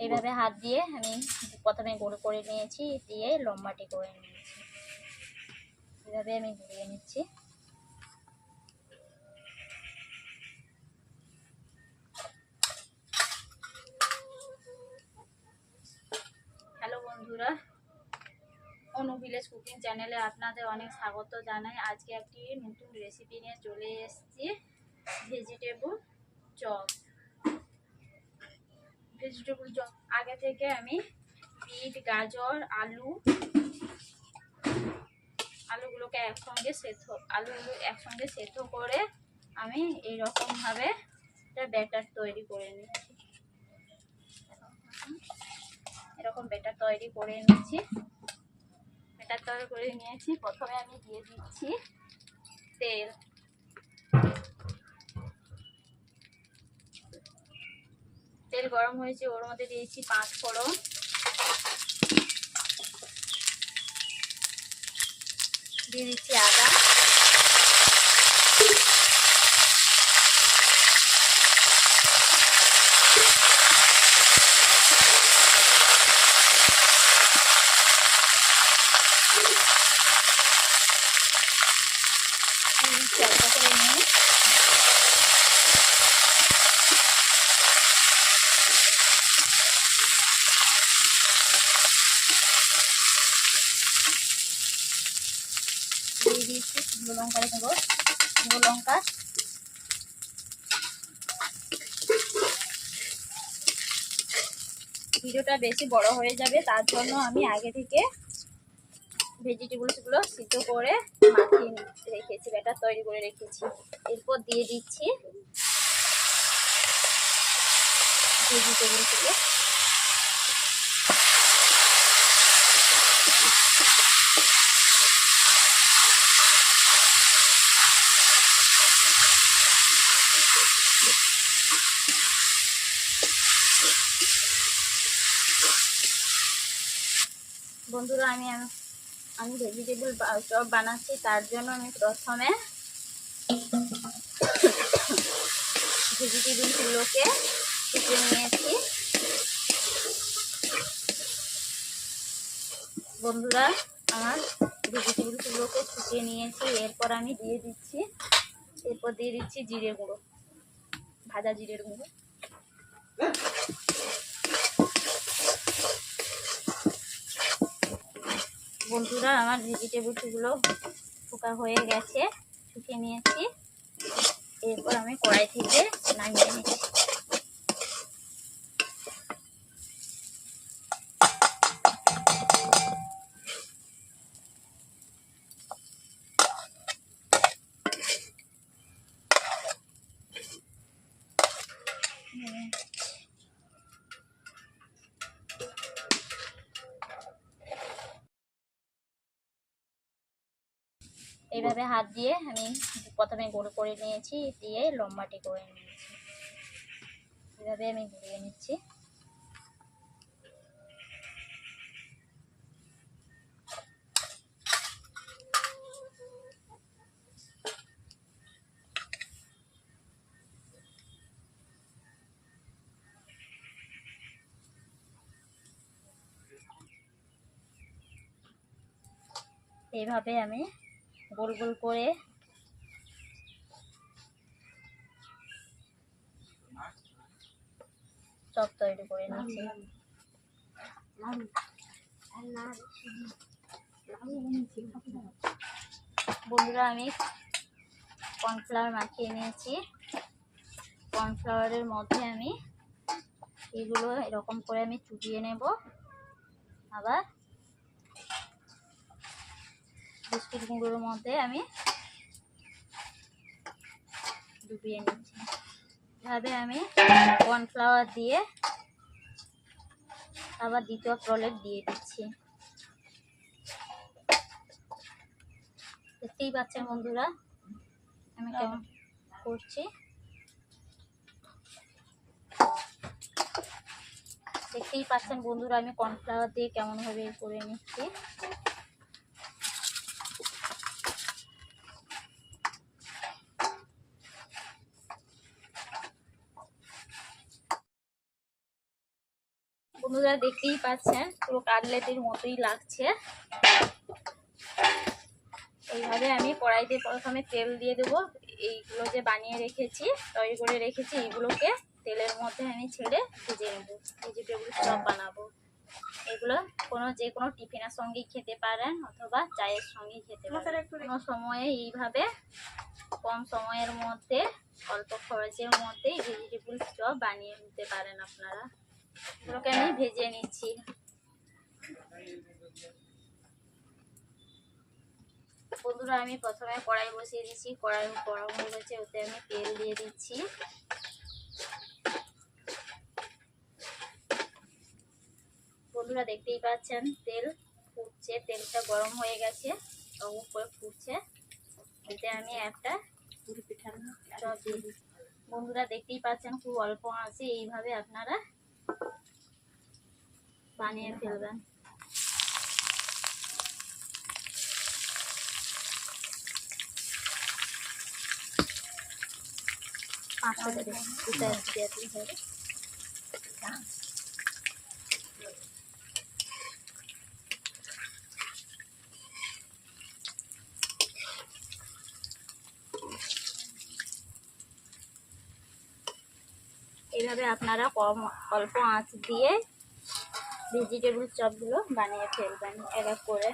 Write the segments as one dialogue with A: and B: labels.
A: এইভাবে হাত দিয়ে আমি প্রথমে গোল করে নিয়েছি, দিয়ে লম্বাটি করে নিয়েছি। এইভাবে আমি ঘুরিয়ে নিচ্ছি। হ্যালো বন্ধুরা, অনু ভিলেজ কুকিং চ্যানেলে আপনাদের অনেক স্বাগত জানাই। আজকে একটি নতুন রেসিপি নিয়ে চলে এসেছি, ভেজিটেবল চপ। আগে থেকে আমি বিট, গাজর, আলুগুলোকে একসঙ্গে সেদ্ধ করে আমি এইরকম ভাবে একটা ব্যাটার তৈরি করে নিচ্ছি। এরকম ব্যাটার তৈরি করে নিয়েছি। প্রথমে আমি দিয়ে দিচ্ছি তেল। তেল গরম হয়েছে, ওর মধ্যে দিয়েছি 5 ফোড়ন, দিয়ে দিচ্ছি আদা, দিয়ে দিয়েছি শুকনো লঙ্কা, শুকনো লঙ্কা। ভিডিওটা বেশি বড় হয়ে যাবে, তার জন্য আমি আগে থেকে ভেজিটেবলসগুলো সিদ্ধ করে মাখিয়ে রেখেছি, ব্যাটার তৈরি করে রেখেছি। এরপর দিয়ে দিচ্ছি ভেজিটেবলসগুলো। বন্ধুরা, আমি ভেজিটেবল চপ বানাচ্ছি, তার জন্য আমি প্রথমে ভেজিটেবলগুলোকে কুটে নিয়েছি। বন্ধুরা, আমার ভেজিটেবলগুলোকে কুটে নিয়েছি। এরপর দিয়ে দিচ্ছি জিরে গুঁড়ো, ভাজা জিরের গুঁড়ো। বন্ধুরা, আমার ভেজিটেবলগুলো শুকা হয়ে গেছে, শুকিয়ে নিয়েছি। এরপর আমি কড়াই থেকে নামিয়ে নিচ্ছি। এইভাবে হাত দিয়ে আমি প্রথমে গোল করে নিয়েছি, দিয়ে লম্বাটি করে নিয়েছি। এইভাবে আমি ঘুরিয়ে নিচ্ছি। এইভাবে আমি গোল গোল করে চপ তৈরি করে নিচ্ছি। বন্ধুরা, আমি কর্নফ্লাওয়ার মাখিয়ে নিয়েছি। কর্নফ্লাওয়ারের মধ্যে আমি এগুলো এরকম করে আমি চুবিয়ে নেব। আবার বিস্কুট গুঁড়োর মধ্যে আমি ডুবিয়ে নিচ্ছি। এভাবে আমি কর্নফ্লাওয়ার দিয়ে আবার দ্বিতীয় প্রলেপ দিয়ে দিচ্ছি। দেখতেই পাচ্ছেন বন্ধুরা আমি কেমন করছি। দেখতেই পাচ্ছেন বন্ধুরা আমি কর্নফ্লাওয়ার দিয়ে কেমন ভাবে করে নিচ্ছি। বন্ধুরা দেখতেই পাচ্ছেন পুরো কাটলেটের মতোই লাগছে। এইভাবে আমি কড়াইতে প্রথমে তেল দিয়ে দেবো। এইগুলো যে বানিয়ে রেখেছি, তৈরি করে রেখেছি, এইগুলোকে তেলের মধ্যে আমি ছেড়ে ভেজে নেবো। ভেজিটেবল চপ বানাবো। এগুলো যে কোনো টিফিনের সঙ্গেই খেতে পারেন অথবা চায়ের সঙ্গেই খেতে পারেন। কোনো সময়ে এইভাবে কম সময়ের মধ্যে অল্প খরচের মধ্যে ভেজিটেবল চপ বানিয়ে নিতে পারেন আপনারা। এগুলোকে আমি ভেজে নিচ্ছি। বন্ধুরা আমি প্রথমে কড়াই বসিয়ে দিচ্ছি। কড়াই গরম হয়ে গেছে, ওতে আমি তেল দিয়ে দিচ্ছি। বন্ধুরা দেখতেই পাচ্ছেন তেল ফুটছে, তেলটা গরম হয়ে গেছে, টক করে ফুটছে। এতে আমি একটা পিঠার চপ দিয়ে দিচ্ছি। বন্ধুরা দেখতেই পাচ্ছেন খুব অল্প আছে, এইভাবে আপনারা বানিয়ে ফেলবেন। এইভাবে আপনারা অল্প আঁচ দিয়ে ভেজিটেবল চপগুলো বানিয়ে ফেলবেন এক এক করে।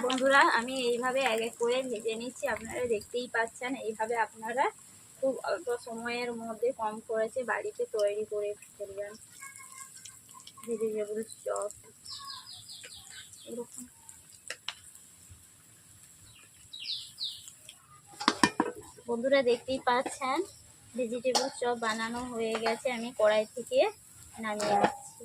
A: বন্ধুরা আমি এইভাবে এক এক করে ভেজে নিচ্ছি, আপনারা দেখতেই পাচ্ছেন। এইভাবে আপনারা খুব অল্প সময়ের মধ্যে কম খরচে বাড়িতে তৈরি করে ফেলবেন ভেজিটেবল চপ। এরকম বন্ধুরা দেখতেই পাচ্ছেন ভেজিটেবল চপ বানানো হয়ে গেছে। আমি কড়াই থেকে নামিয়ে নিচ্ছি।